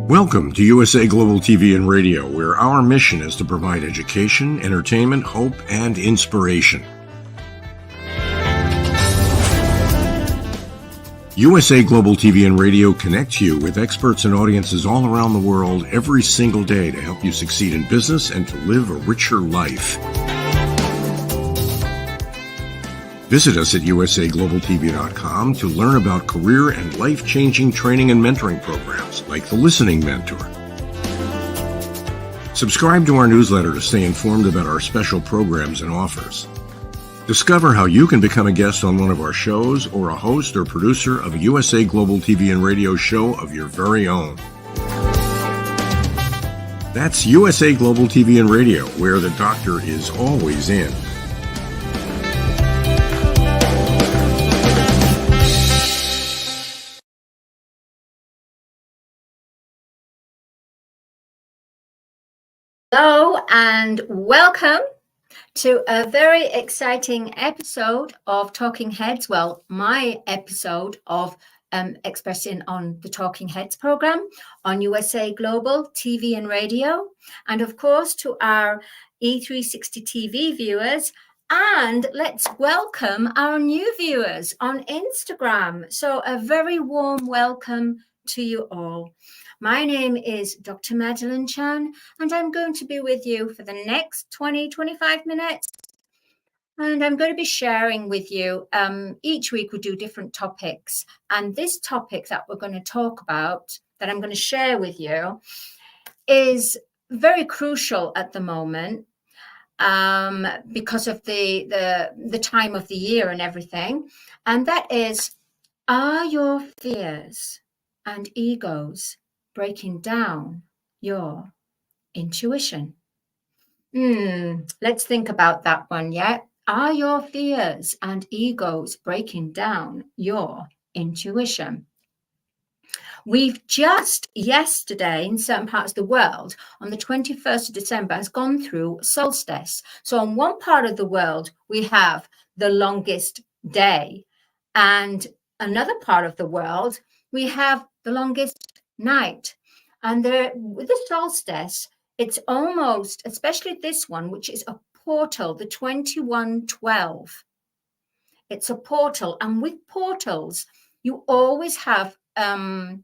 Welcome to USA Global TV and Radio, where our mission is to provide education, entertainment, hope, and inspiration. USA Global TV and Radio connects you with experts and audiences all around the world every single day to help you succeed in business and to live a richer life. Visit us at usaglobaltv.com to learn about career and life-changing training and mentoring programs like the Listening Mentor. Subscribe to our newsletter to stay informed about our special programs and offers. Discover how you can become a guest on one of our shows or a host or producer of a USA Global TV and Radio show of your very own. That's USA Global TV and Radio, where the doctor is always in. Hello and welcome to a very exciting episode of Talking Heads. Well, my episode of expressing on the Talking Heads program on USA Global TV and Radio, and of course to our E360 TV viewers. And let's welcome our new viewers on Instagram. So a very warm welcome to you all. My name is Dr. Madalene Chan, and I'm going to be with you for the next 20-25 minutes. And I'm going to be sharing with you, each week we do different topics. And this topic that we're going to talk about, that I'm going to share with you, is very crucial at the moment because of the time of the year and everything. And that is, are your fears and egos breaking down your intuition? Let's think about that one, yeah? Are your fears and egos breaking down your intuition? We've just yesterday, in certain parts of the world, on the 21st of December, has gone through solstice. So on one part of the world, we have the longest day. And another part of the world, we have the longest night. And with the solstice, it's almost, especially this one, which is a portal, the 2112. It's a portal. And with portals, you always have a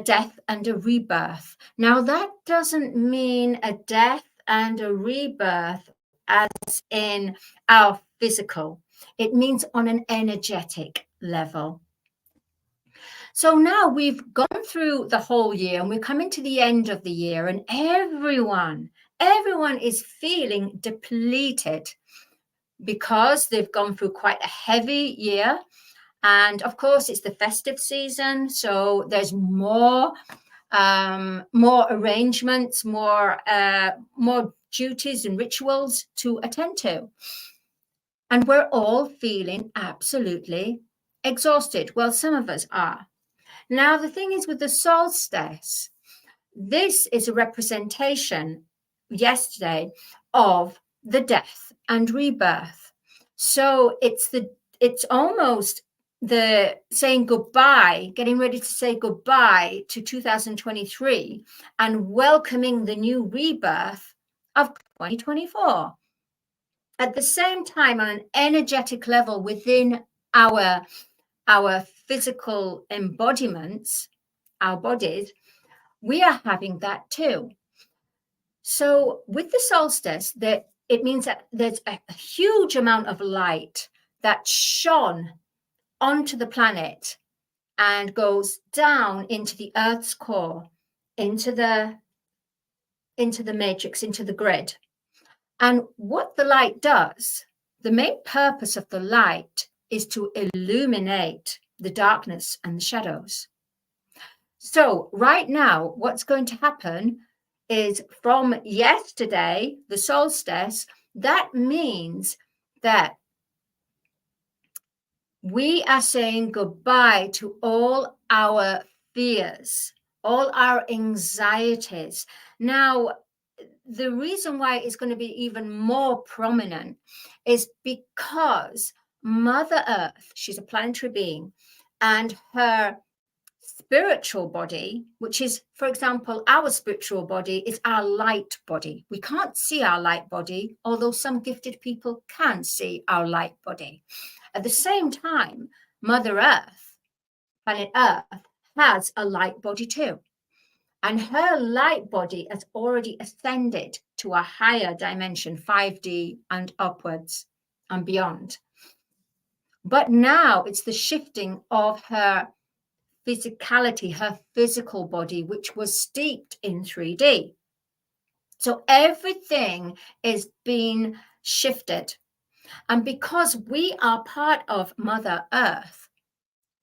death and a rebirth. Now, that doesn't mean a death and a rebirth as in our physical. It means on an energetic level. So now we've gone through the whole year and we're coming to the end of the year, and everyone is feeling depleted because they've gone through quite a heavy year. And of course, it's the festive season. So there's more arrangements, more duties and rituals to attend to. And we're all feeling absolutely exhausted. Well, some of us are. Now, the thing is with the solstice, this is a representation yesterday of the death and rebirth. So it's almost the saying goodbye, getting ready to say goodbye to 2023 and welcoming the new rebirth of 2024. At the same time, on an energetic level within our physical embodiments, our bodies, we are having that too. So with the solstice, it means that there's a huge amount of light that shone onto the planet and goes down into the Earth's core, into the matrix, into the grid. And what the light does, the main purpose of the light is to illuminate the darkness and the shadows. So right now, what's going to happen is from yesterday, the solstice, that means that we are saying goodbye to all our fears, all our anxieties. Now, the reason why it's going to be even more prominent is because Mother Earth, she's a planetary being, and her spiritual body, which is, for example, our spiritual body is our light body. We can't see our light body, although some gifted people can see our light body. At the same time, Mother Earth, planet Earth, has a light body too. And her light body has already ascended to a higher dimension, 5D and upwards and beyond. But now it's the shifting of her physicality, her physical body, which was steeped in 3D. So everything is being shifted. And because we are part of Mother Earth,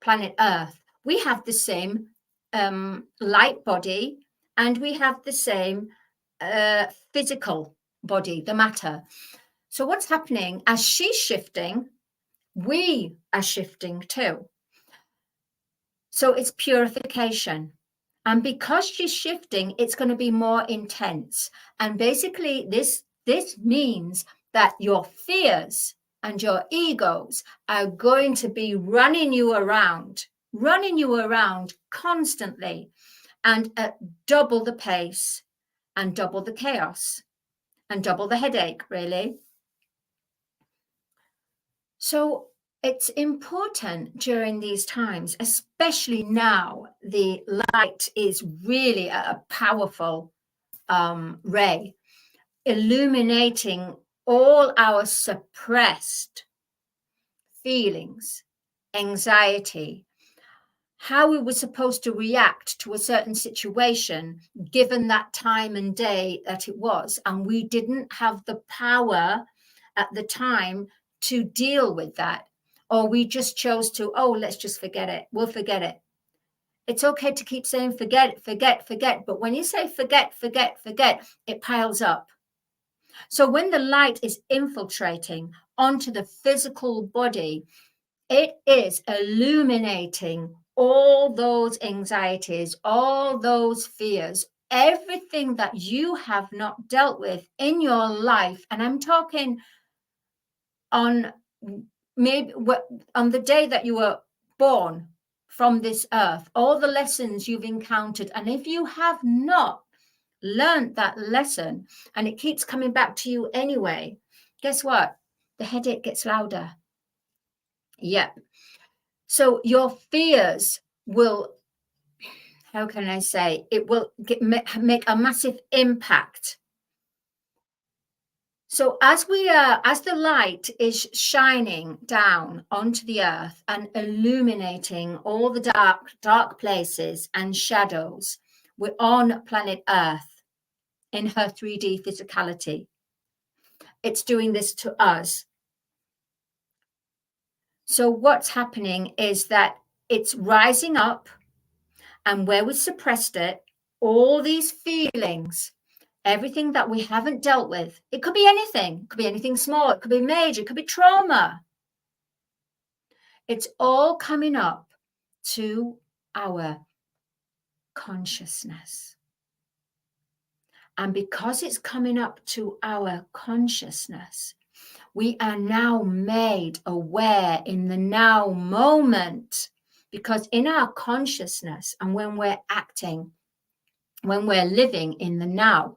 planet Earth, we have the same light body, and we have the same physical body, the matter. So what's happening as she's shifting, we are shifting too. So it's purification. And because she's shifting, it's going to be more intense. And basically this means that your fears and your egos are going to be running you around constantly, and at double the pace and double the chaos and double the headache, really. So it's important during these times, especially now, the light is really a powerful ray, illuminating all our suppressed feelings, anxiety, how we were supposed to react to a certain situation, given that time and day that it was. And we didn't have the power at the time to deal with that. Or we just chose to, oh, let's just forget it. We'll forget it. It's okay to keep saying forget, forget, forget. But when you say forget, forget, forget, it piles up. So when the light is infiltrating onto the physical body, it is illuminating all those anxieties, all those fears, everything that you have not dealt with in your life. And I'm talking on maybe on the day that you were born from this earth, all the lessons you've encountered. And if you have not learned that lesson and it keeps coming back to you anyway, guess what? The headache gets louder. Yep. So your fears will, how can I say, it will make a massive impact. So as the light is shining down onto the earth and illuminating all the dark places and shadows, we're on planet Earth in her 3D physicality. It's doing this to us. So what's happening is that it's rising up, and where we suppressed it, all these feelings, everything that we haven't dealt with, it could be anything. It could be anything small. It could be major. It could be trauma. It's all coming up to our consciousness. And because it's coming up to our consciousness, we are now made aware in the now moment, because in our consciousness and when we're acting, when we're living in the now,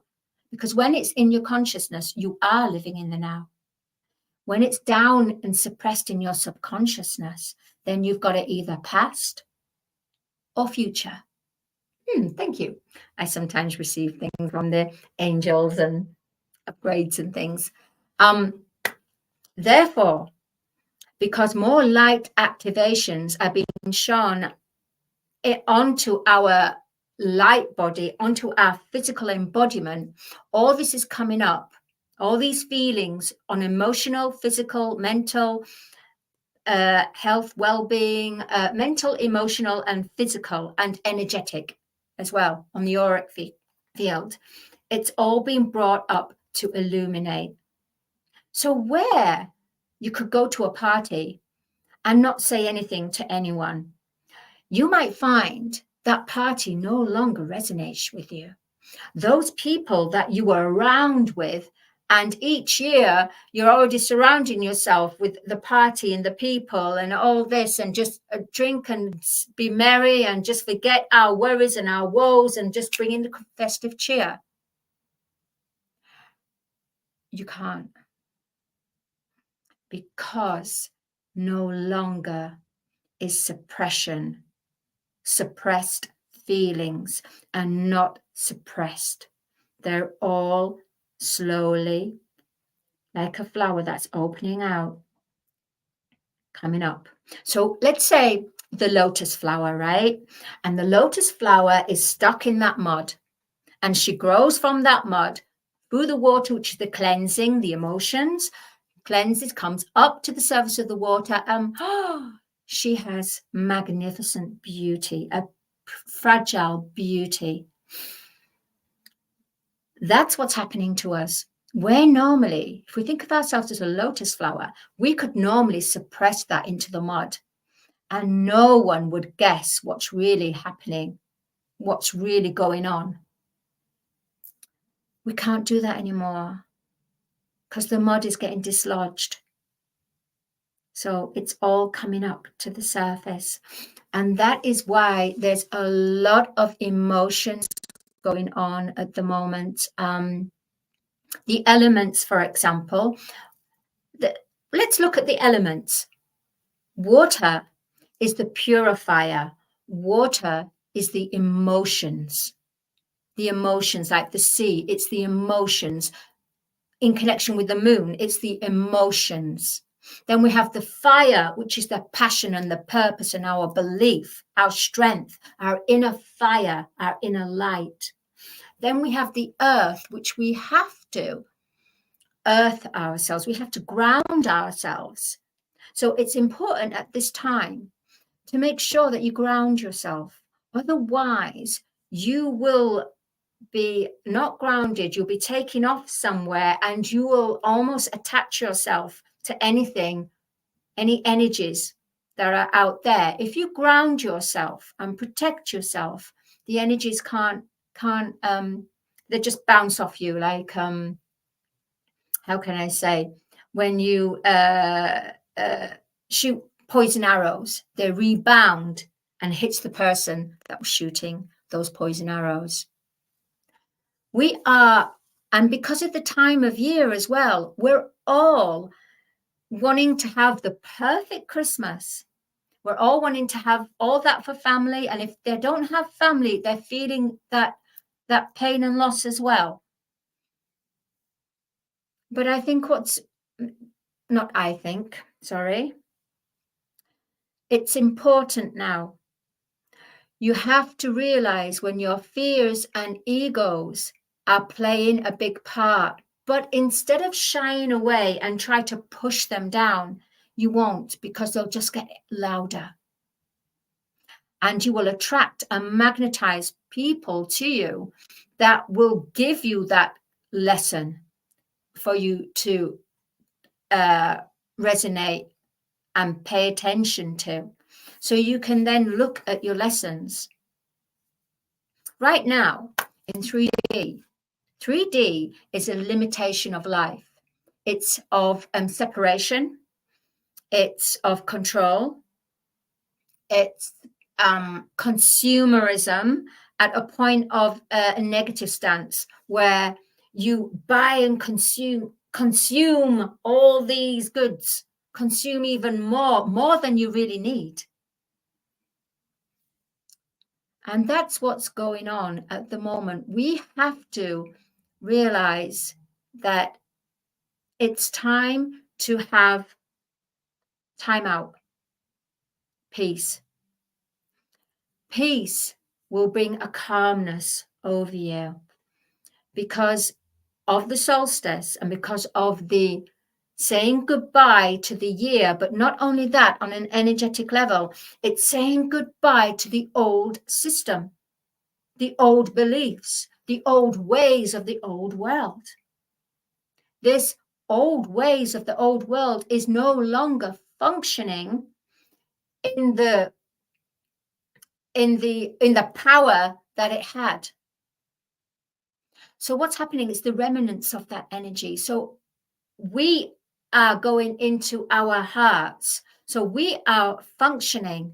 because when it's in your consciousness, you are living in the now. When it's down and suppressed in your subconsciousness, then you've got it either past or future. Thank you. I sometimes receive things from the angels and upgrades and things. Therefore, because more light activations are being shown onto our light body, onto our physical embodiment, all this is coming up, all these feelings on emotional, physical, mental, health, well-being, mental, emotional, and physical, and energetic as well on the auric field. It's all being brought up to illuminate. So where you could go to a party and not say anything to anyone, you might find that party no longer resonates with you. Those people that you were around with And each year you're already surrounding yourself with the party and the people and all this, and just drink and be merry and just forget our worries and our woes and just bring in the festive cheer. You can't, because no longer is suppression. Suppressed feelings are not suppressed. They're all slowly, like a flower that's opening out, coming up. So let's say the lotus flower, right? And the lotus flower is stuck in that mud, and she grows from that mud through the water, which is the cleansing, the emotions, cleanses, comes up to the surface of the water. She has magnificent beauty, a fragile beauty. That's what's happening to us. Where normally, if we think of ourselves as a lotus flower, we could normally suppress that into the mud, and no one would guess what's really happening, what's really going on. We can't do that anymore because the mud is getting dislodged. So it's all coming up to the surface. And that is why there's a lot of emotions going on at the moment. The elements, for example, let's look at the elements. Water is the purifier. Water is the emotions. The emotions, like the sea, it's the emotions. In connection with the moon, it's the emotions. Then we have the fire, which is the passion and the purpose and our belief, our strength, our inner fire, our inner light. Then we have the earth, which we have to earth ourselves. We have to ground ourselves. So it's important at this time to make sure that you ground yourself. Otherwise, you will be not grounded. You'll be taken off somewhere, and you will almost attach yourself to anything, any energies that are out there. If you ground yourself and protect yourself, the energies can't they just bounce off you, like how can I say, when you shoot poison arrows, they rebound and hits the person that was shooting those poison arrows. We are, and because of the time of year as well, we're all wanting to have the perfect Christmas. We're all wanting to have all that for family. And if they don't have family, they're feeling that pain and loss as well. But I think it's important now. You have to realize when your fears and egos are playing a big part, but instead of shying away and try to push them down, you won't, because they'll just get louder. And you will attract and magnetize people to you that will give you that lesson for you to resonate and pay attention to. So you can then look at your lessons. Right now, in 3D is a limitation of life. It's of separation. It's of control. It's consumerism at a point of a negative stance, where you buy and consume all these goods, consume even more than you really need. And that's what's going on at the moment. We have to realize that it's time to have time out. Peace. Peace will bring a calmness over you because of the solstice and because of the saying goodbye to the year. But not only that, on an energetic level, it's saying goodbye to the old system, the old beliefs, the old ways of the old world. This old ways of the old world is no longer functioning in the power that it had. So what's happening is the remnants of that energy. So we are going into our hearts. So we are functioning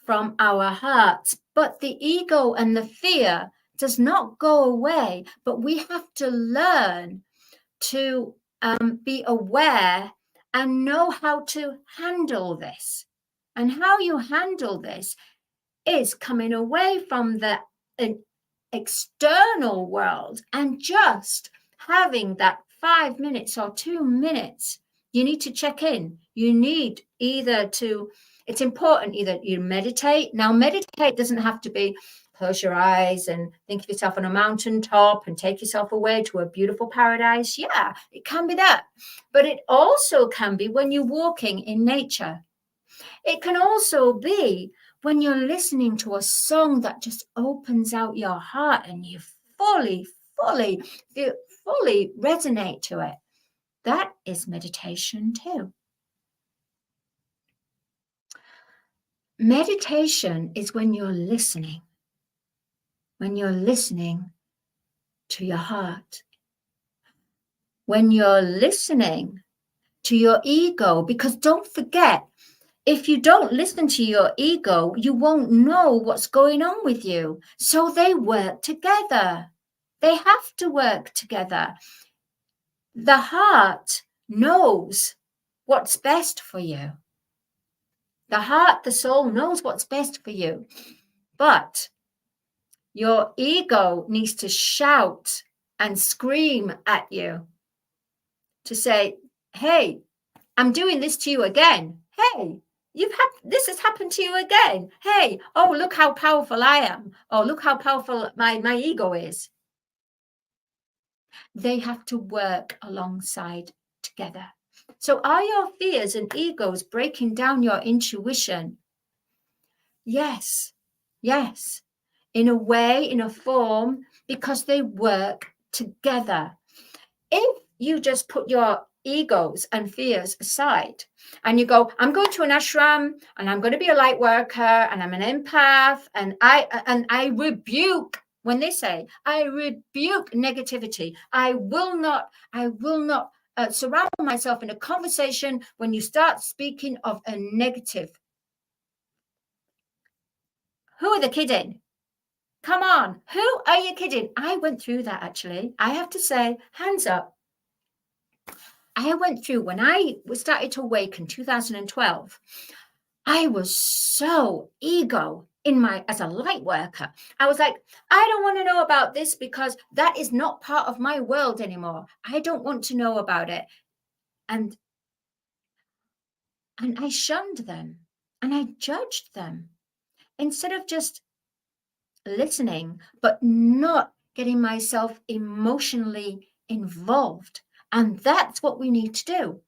from our hearts, but the ego and the fear does not go away, but we have to learn to be aware and know how to handle this. And how you handle this is coming away from the external world and just having that 5 minutes or 2 minutes. You need to check in. You need either to, it's important either you meditate. Now, meditate doesn't have to be close your eyes and think of yourself on a mountaintop and take yourself away to a beautiful paradise. Yeah, it can be that. But it also can be when you're walking in nature. It can also be when you're listening to a song that just opens out your heart and you fully resonate to it. That is meditation too. Meditation is when you're listening to your heart, when you're listening to your ego, because don't forget, if you don't listen to your ego, you won't know what's going on with you. So they work together. They have to work together. The heart knows what's best for you. The heart, the soul knows what's best for you. But your ego needs to shout and scream at you to say, hey, I'm doing this to you again. Hey, this has happened to you again. Hey, oh, look how powerful I am. Oh, look how powerful my ego is. They have to work alongside together. So are your fears and egos breaking down your intuition? Yes. In a way, in a form, because they work together. If you just put your egos and fears aside and you go, I'm going to an ashram and I'm going to be a light worker and I'm an empath and I rebuke, when they say I rebuke negativity, I will not surround myself in a conversation when you start speaking of a negative. Who are they kidding? Come on, who are you kidding? I went through that actually. I have to say, hands up. I went through, when I started to awaken 2012, I was so ego as a light worker. I was like, I don't want to know about this because that is not part of my world anymore. I don't want to know about it. And I shunned them and I judged them instead of just listening, but not getting myself emotionally involved. And that's what we need to do.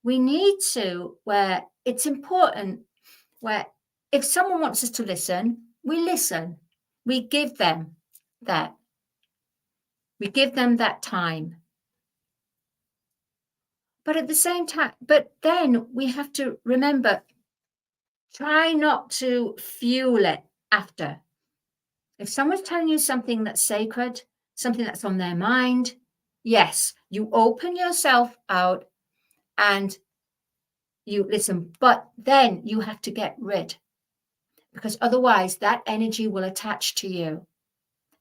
We need to, where it's important, where if someone wants us to listen, we listen. We give them that. We give them that time. But at the same time, but then we have to remember, try not to fuel it after. If someone's telling you something that's sacred, something that's on their mind, yes, you open yourself out and you listen, but then you have to get rid, because otherwise that energy will attach to you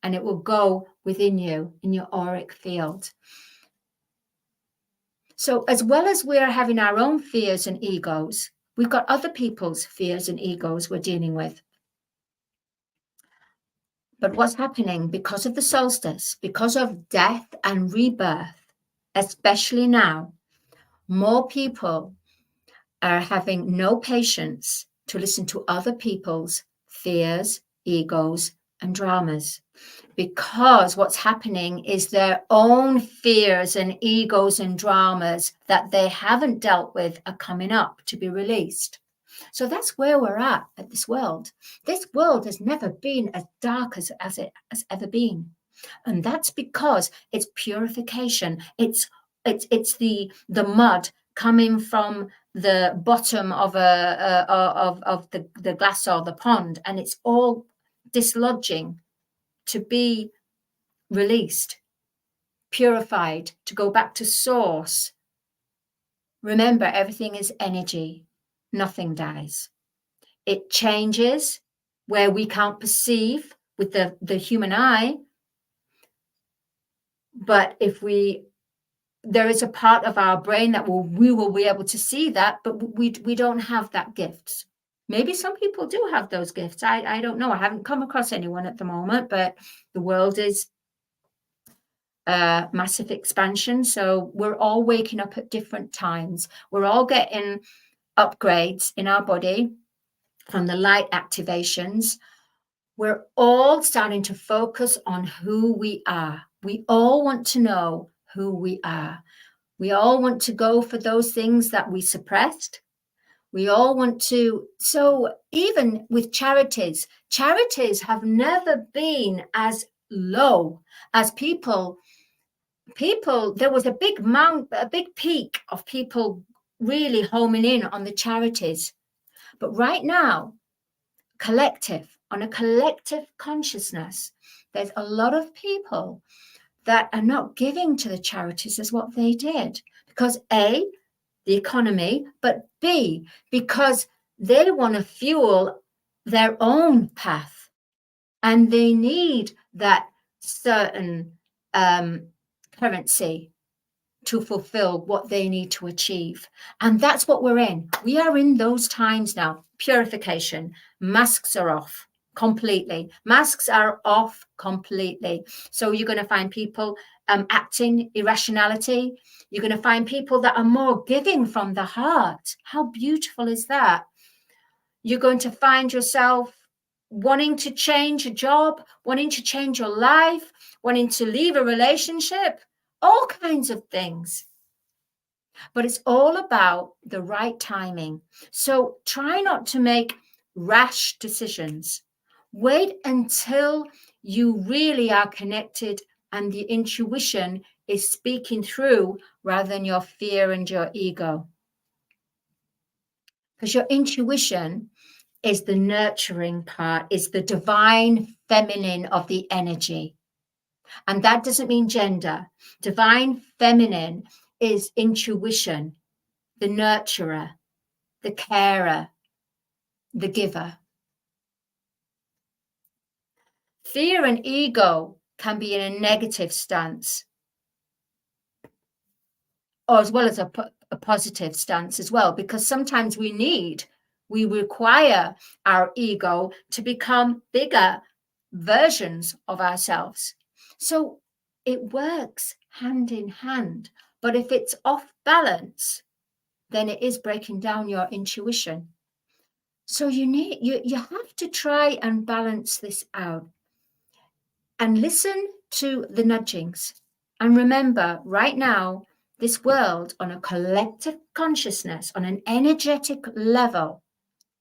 and it will go within you in your auric field. So as well as we're having our own fears and egos, we've got other people's fears and egos we're dealing with. But what's happening because of the solstice, because of death and rebirth, especially now, more people are having no patience to listen to other people's fears, egos, and dramas. Because what's happening is their own fears and egos and dramas that they haven't dealt with are coming up to be released. So that's where we're at this world. This world has never been as dark as it has ever been. And that's because it's purification. It's the mud coming from the bottom of the glass or the pond, and it's all dislodging to be released. purified, to go back to source. Remember, everything is energy. Nothing dies. It changes where we can't perceive with the human eye. But there is a part of our brain that we will be able to see that, but we don't have that gift. Maybe some people do have those gifts. I don't know. I haven't come across anyone at the moment, but the world is massive expansion. So we're all waking up at different times. We're all getting upgrades in our body from the light activations. We're all starting to focus on who we are. We all want to know who we are. We all want to go for those things that we suppressed. We all want to. So even with charities have never been as low as people. There was a big peak of people really homing in on the charities. But right now, on a collective consciousness, there's a lot of people that are not giving to the charities as what they did. Because A, the economy, but B, because they want to fuel their own path. And they need that certain currency to fulfill what they need to achieve. And that's what we're in. We are in those times now. Purification. Masks are off completely. Masks are off completely. So you're going to find people acting irrationality. You're going to find people that are more giving from the heart. How beautiful is that? You're going to find yourself wanting to change a job, wanting to change your life, wanting to leave a relationship, all kinds of things. But it's all about the right timing. So try not to make rash decisions. Wait until you really are connected and the intuition is speaking through rather than your fear and your ego. Because your intuition is the nurturing part, is the divine feminine of the energy. And that doesn't mean gender. Divine feminine is intuition, the nurturer, the carer, the giver. Fear and ego can be in a negative stance, or as well as a positive stance as well, because sometimes we require our ego to become bigger versions of ourselves. So it works hand in hand. But if it's off balance, then it is breaking down your intuition. So you have to try and balance this out and listen to the nudgings. And remember, right now, this world on a collective consciousness, on an energetic level,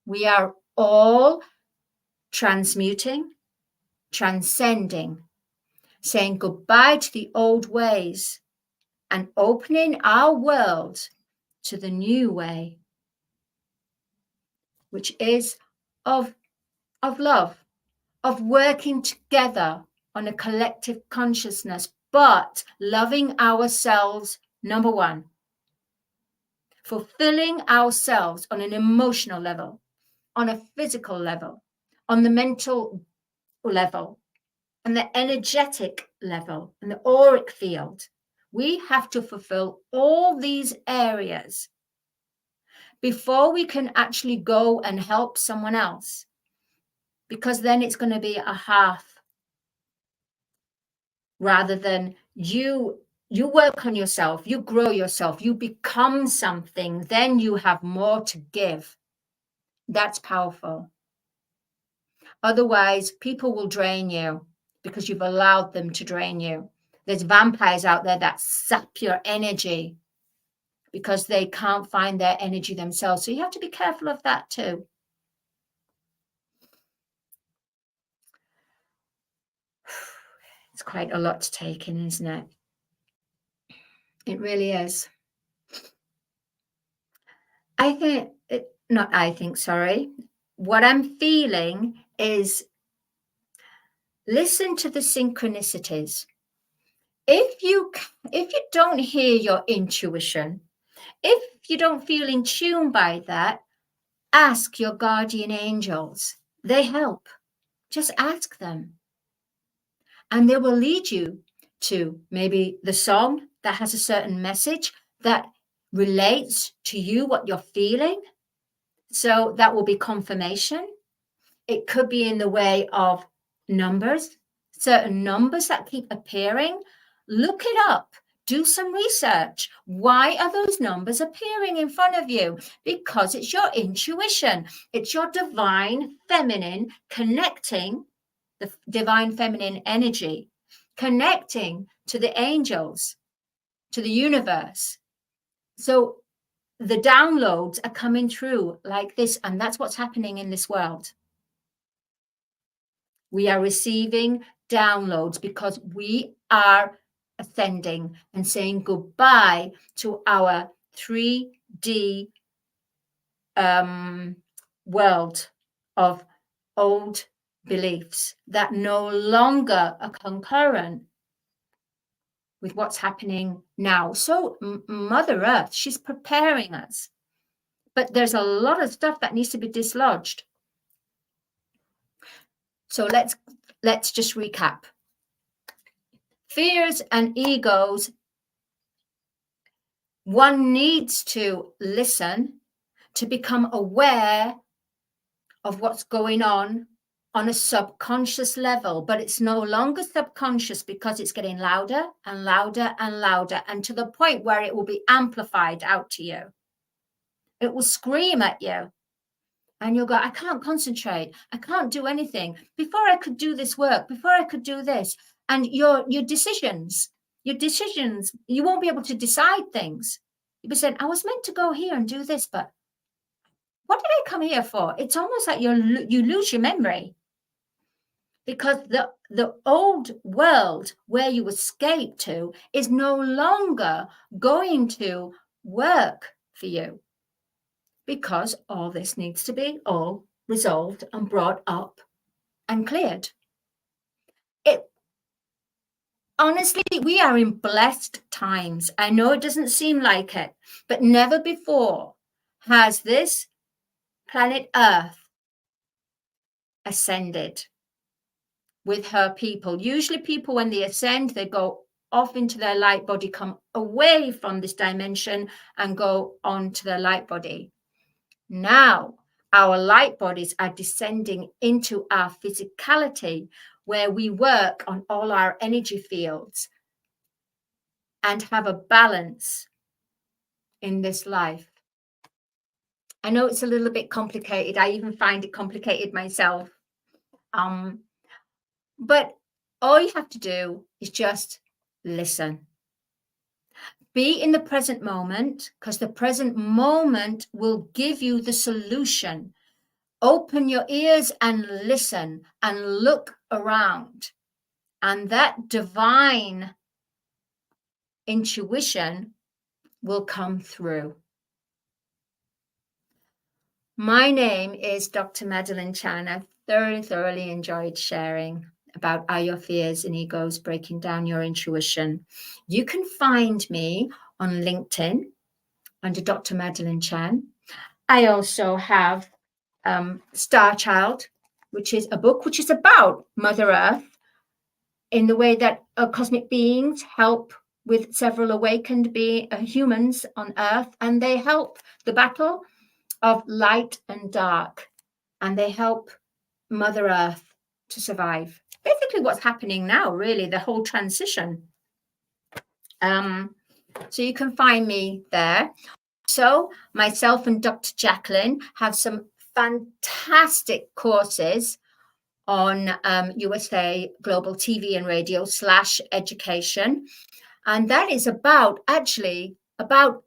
we are all transmuting, transcending, saying goodbye to the old ways and opening our world to the new way, which is of love, of working together on a collective consciousness, but loving ourselves, number one, fulfilling ourselves on an emotional level, on a physical level, on the mental level, and the energetic level, and the auric field. We have to fulfill all these areas before we can actually go and help someone else, because then it's going to be a half, rather than you work on yourself, you grow yourself, you become something, then you have more to give. That's powerful. Otherwise, people will drain you because you've allowed them to drain you. There's vampires out there that sap your energy because they can't find their energy themselves. So you have to be careful of that too. It's quite a lot to take in, isn't it? It really is. What I'm feeling is listen to the synchronicities. If you don't hear your intuition, if you don't feel in tune by that, ask your guardian angels. They help. Just ask them. And they will lead you to maybe the song that has a certain message that relates to you, what you're feeling. So that will be confirmation. It could be in the way of numbers, certain numbers that keep appearing. Look it up. Do some research. Why are those numbers appearing in front of you? Because it's your intuition. It's your divine feminine connecting, the divine feminine energy, connecting to the angels, to the universe. So the downloads are coming through like this, and that's what's happening in this world. We are receiving downloads because we are ascending and saying goodbye to our 3D world of old beliefs that no longer are concurrent with what's happening now. So Mother Earth, she's preparing us. But there's a lot of stuff that needs to be dislodged. So let's just recap. Fears and egos, one needs to listen to become aware of what's going on a subconscious level, but it's no longer subconscious because it's getting louder and louder and louder, and to the point where it will be amplified out to you. It will scream at you. And you'll go, I can't concentrate. I can't do anything. Before I could do this work, before I could do this. And your decisions, you won't be able to decide things. You'll be saying, I was meant to go here and do this, but what did I come here for? It's almost like you lose your memory. Because the old world where you escaped to is no longer going to work for you. Because all this needs to be all resolved and brought up and cleared. Honestly, we are in blessed times. I know it doesn't seem like it, but never before has this planet Earth ascended with her people. Usually people, when they ascend, they go off into their light body, come away from this dimension and go on to their light body. Now, our light bodies are descending into our physicality, where we work on all our energy fields and have a balance in this life. I know it's a little bit complicated. I even find it complicated myself. But all you have to do is just listen. Be in the present moment, because the present moment will give you the solution. Open your ears and listen and look around. And that divine intuition will come through. My name is Dr. Madalene Chan. I've thoroughly enjoyed sharing about Are Your Fears and Egos Breaking Down Your Intuition. You can find me on LinkedIn under Dr. Madalene Chan. I also have Star Child, which is a book which is about Mother Earth in the way that cosmic beings help with several awakened humans on Earth, and they help the battle of light and dark, and they help Mother Earth to survive. Basically what's happening now, really, the whole transition. So you can find me there. So myself and Dr. Jacqueline have some fantastic courses on USA Global TV and Radio /education. And that is about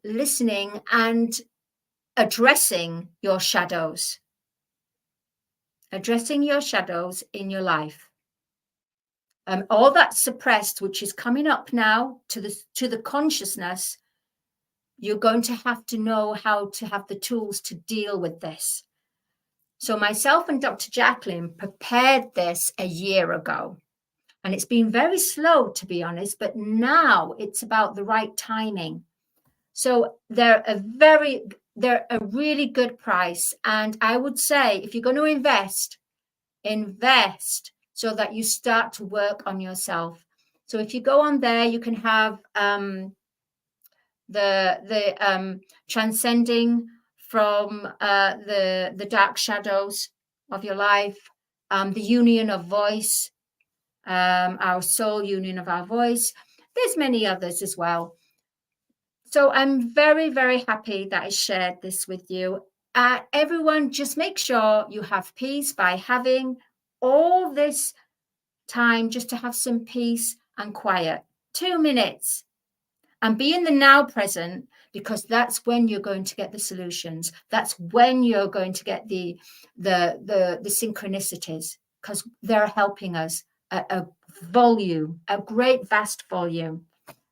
listening and addressing your shadows. Addressing your shadows in your life. All that suppressed, which is coming up now to the consciousness, you're going to have to know how to have the tools to deal with this. So myself and Dr. Jacqueline prepared this a year ago. And it's been very slow, to be honest, but now it's about the right timing. So they're a really good price. And I would say, if you're going to invest so that you start to work on yourself. So if you go on there, you can have the transcending from the dark shadows of your life, the union of voice, our soul union of our voice. There's many others as well. So I'm very, very happy that I shared this with you. Everyone, just make sure you have peace by having all this time just to have some peace and quiet. 2 minutes. And be in the now present, because that's when you're going to get the solutions. That's when you're going to get the synchronicities, because they're helping us at a volume, a great vast volume.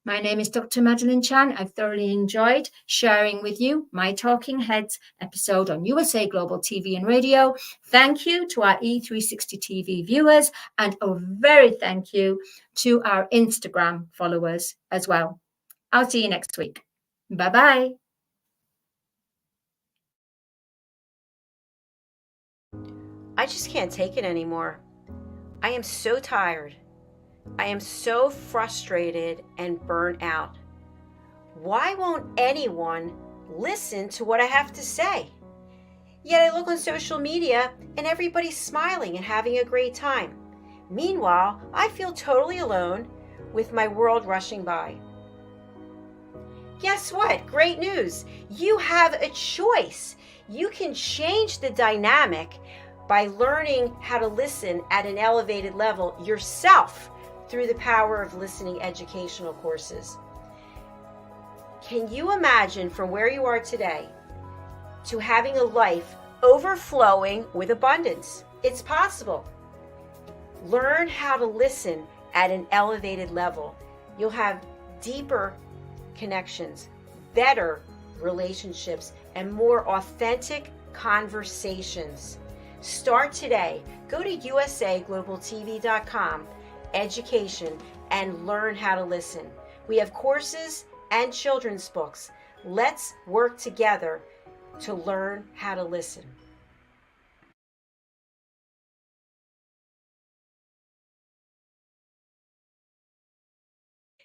My name is Dr. Madalene Chan. I've thoroughly enjoyed sharing with you my Talking Heads episode on USA Global TV and Radio. Thank you to our E360 TV viewers, and a very thank you to our Instagram followers as well. I'll see you next week. Bye-bye. I just can't take it anymore. I am so tired. I am so frustrated and burnt out. Why won't anyone listen to what I have to say? Yet I look on social media and everybody's smiling and having a great time. Meanwhile, I feel totally alone with my world rushing by. Guess what? Great news. You have a choice. You can change the dynamic by learning how to listen at an elevated level yourself through the power of listening educational courses. Can you imagine from where you are today to having a life overflowing with abundance? It's possible. Learn how to listen at an elevated level. You'll have deeper connections, better relationships, and more authentic conversations. Start today. Go to usaglobaltv.com, education, and learn how to listen. We have courses and children's books. Let's work together to learn how to listen.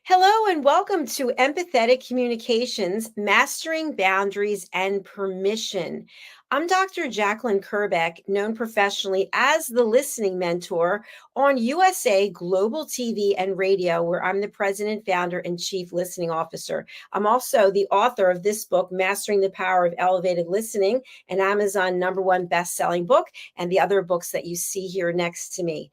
Hello and welcome to Empathetic Communications, Mastering Boundaries and Permission. I'm Dr. Jacqueline Kerbeck, known professionally as the Listening Mentor on USA Global TV and Radio, where I'm the President, Founder, and Chief Listening Officer. I'm also the author of this book, Mastering the Power of Elevated Listening, an Amazon #1 best-selling book, and the other books that you see here next to me.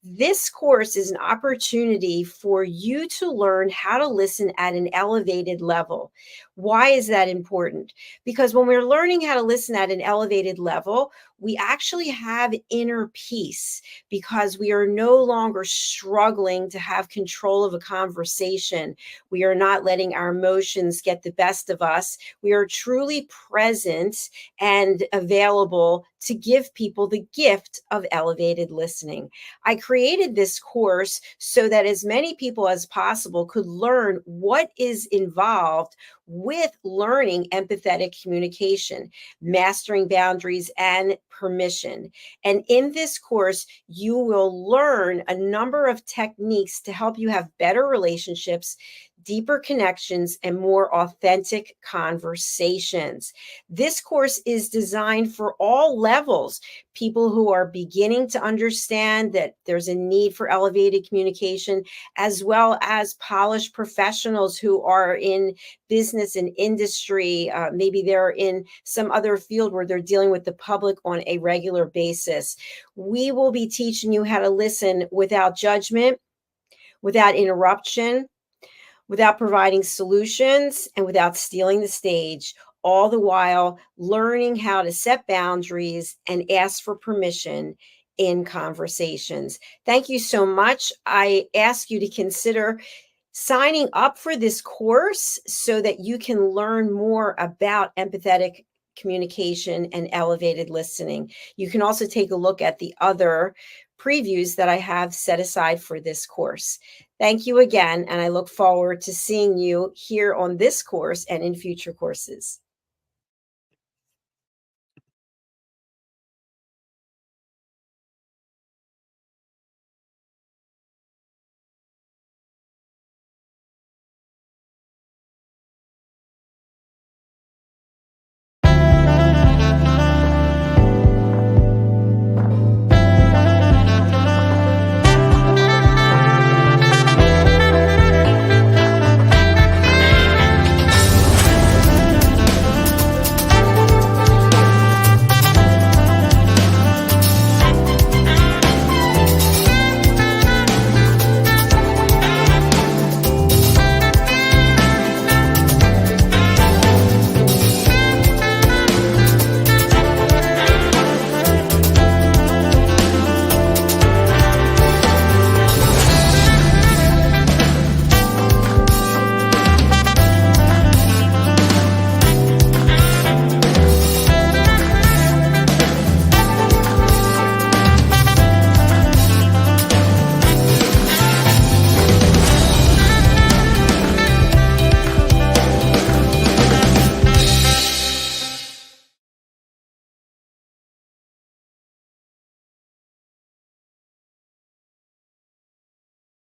This course is an opportunity for you to learn how to listen at an elevated level. Why is that important? Because when we're learning how to listen at an elevated level, we actually have inner peace because we are no longer struggling to have control of a conversation. We are not letting our emotions get the best of us. We are truly present and available to give people the gift of elevated listening. I created this course so that as many people as possible could learn what is involved with learning empathetic communication, mastering boundaries, and permission. And in this course, you will learn a number of techniques to help you have better relationships, deeper connections, and more authentic conversations. This course is designed for all levels. People who are beginning to understand that there's a need for elevated communication, as well as polished professionals who are in business and industry. Maybe they're in some other field where they're dealing with the public on a regular basis. We will be teaching you how to listen without judgment, without interruption, without providing solutions, and without stealing the stage, all the while learning how to set boundaries and ask for permission in conversations. Thank you so much. I ask you to consider signing up for this course so that you can learn more about empathetic communication and elevated listening. You can also take a look at the other previews that I have set aside for this course. Thank you again, and I look forward to seeing you here on this course and in future courses.